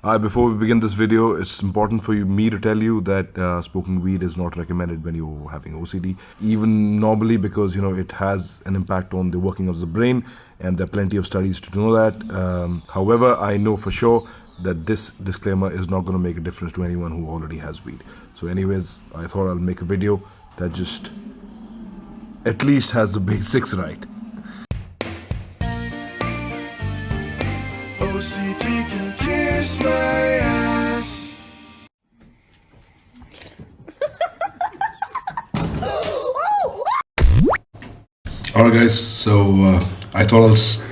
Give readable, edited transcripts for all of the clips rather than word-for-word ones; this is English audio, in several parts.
Before we begin this video, it's important for me to tell you that smoking weed is not recommended when you're having OCD, even normally, because it has an impact on the working of the brain, and there are plenty of studies to know that. However, I know for sure that this disclaimer is not going to make a difference to anyone who already has weed. So, anyways, I thought I'll make a video that just at least has the basics right. OCD can kiss my ass. Alright guys, so I thought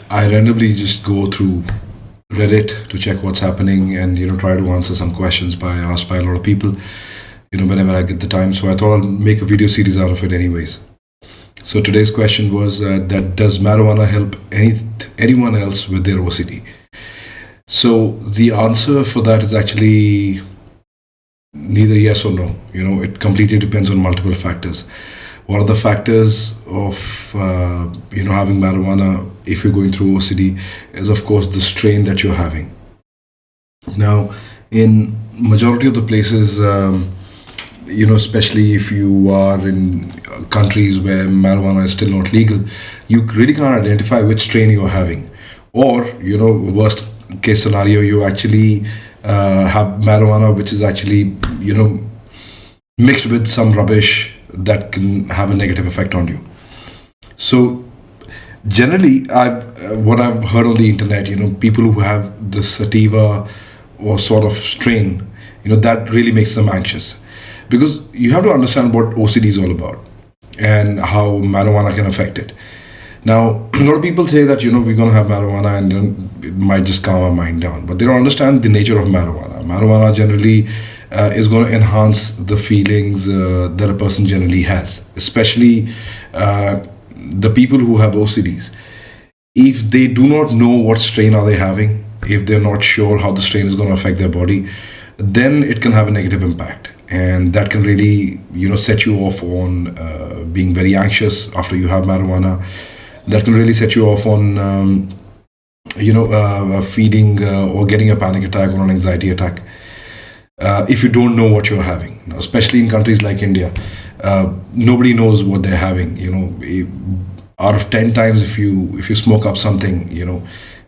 I randomly just go through Reddit to check what's happening and try to answer some questions asked by a lot of people whenever I get the time. So I thought I'll make a video series out of it anyways. So today's question was that does marijuana help anyone else with their OCD? So the answer for that is actually neither yes or no. It completely depends on multiple factors. One of the factors of having marijuana if you're going through OCD is of course the strain that you're having. Now, in majority of the places, especially if you are in countries where marijuana is still not legal, you really can't identify which strain you're having. Or, worst case scenario, you actually have marijuana which is actually, mixed with some rubbish that can have a negative effect on you. So generally, what I've heard on the internet, people who have the sativa or sort of strain, that really makes them anxious, because you have to understand what OCD is all about and how marijuana can affect it. Now, a lot of people say that we're going to have marijuana and then it might just calm our mind down, but they don't understand the nature of marijuana. Marijuana generally is going to enhance the feelings that a person generally has, especially the people who have OCDs. If they do not know what strain are they having, if they're not sure how the strain is going to affect their body, then it can have a negative impact, and that can really set you off on being very anxious after you have marijuana. That can really set you off on feeling or getting a panic attack or an anxiety attack if you don't know what you're having. Now, especially in countries like India, nobody knows what they're having. Out of 10 times, if you smoke up something,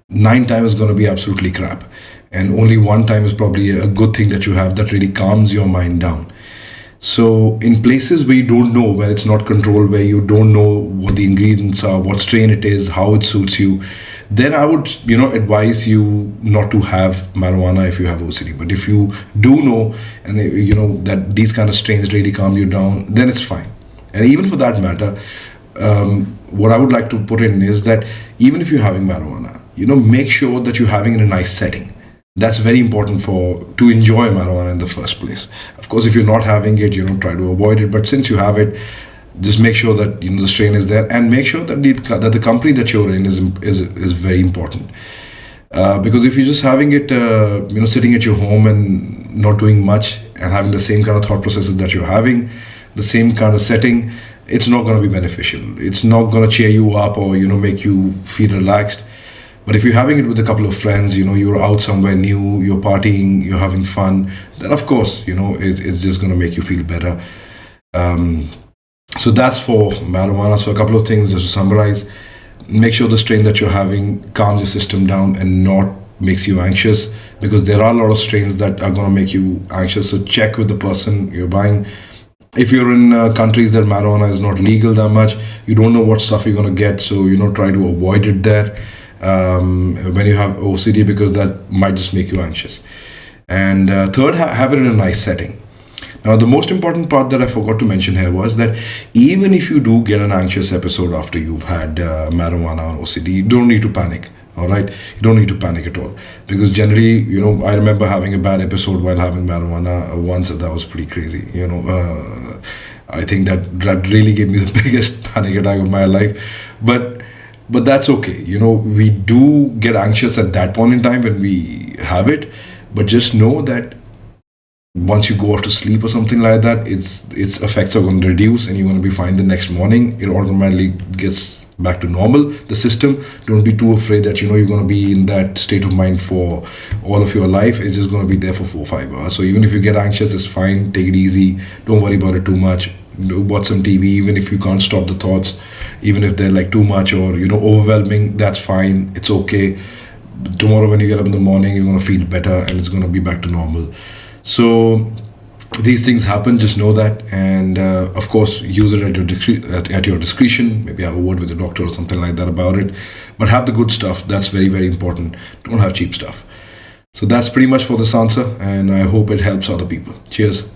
9 times is going to be absolutely crap, and only 1 time is probably a good thing that you have that really calms your mind down. So in places where you don't know, where it's not controlled, where you don't know what the ingredients are, what strain it is, how it suits you, then I would advise you not to have marijuana if you have OCD. But if you do know, and that these kind of strains really calm you down, then it's fine. And even for that matter, what I would like to put in is that even if you're having marijuana, make sure that you're having it in a nice setting. That's very important to enjoy marijuana in the first place. Of course, if you're not having it, try to avoid it. But since you have it, just make sure that the strain is there, and make sure that the company that you're in is very important. Because if you're just having it, sitting at your home and not doing much and having the same kind of thought processes that you're having, the same kind of setting, it's not going to be beneficial. It's not going to cheer you up or make you feel relaxed. But if you're having it with a couple of friends, you're out somewhere new, you're partying, you're having fun, then of course, it's just going to make you feel better. So that's for marijuana. So a couple of things just to summarize: make sure the strain that you're having calms your system down and not makes you anxious, because there are a lot of strains that are going to make you anxious. So check with the person you're buying. If you're in countries that marijuana is not legal that much, you don't know what stuff you're going to get, so try to avoid it there when you have OCD, because that might just make you anxious. And third, have it in a nice setting. Now, the most important part that I forgot to mention here was that even if you do get an anxious episode after you've had marijuana or OCD, you don't need to panic. All right, you don't need to panic at all, because generally, I remember having a bad episode while having marijuana once, and that was pretty crazy. I think that really gave me the biggest panic attack of my life, but that's okay. We do get anxious at that point in time when we have it, but just know that once you go off to sleep or something like that, its effects are going to reduce and you're going to be fine the next morning. It automatically gets back to normal, the system. Don't be too afraid that you're going to be in that state of mind for all of your life. It's just going to be there for 4 or 5 hours. So even if you get anxious, it's fine. Take it easy. Don't worry about it too much. Watch some TV. Even if you can't stop the thoughts, even if they're like too much or overwhelming, that's fine. It's okay. Tomorrow when you get up in the morning, you're going to feel better and it's going to be back to normal. So these things happen, just know that. And of course, use it at your discretion. Maybe have a word with your doctor or something like that about it, but have the good stuff. That's very, very important. Don't have cheap stuff. So that's pretty much for this answer, and I hope it helps other people. Cheers.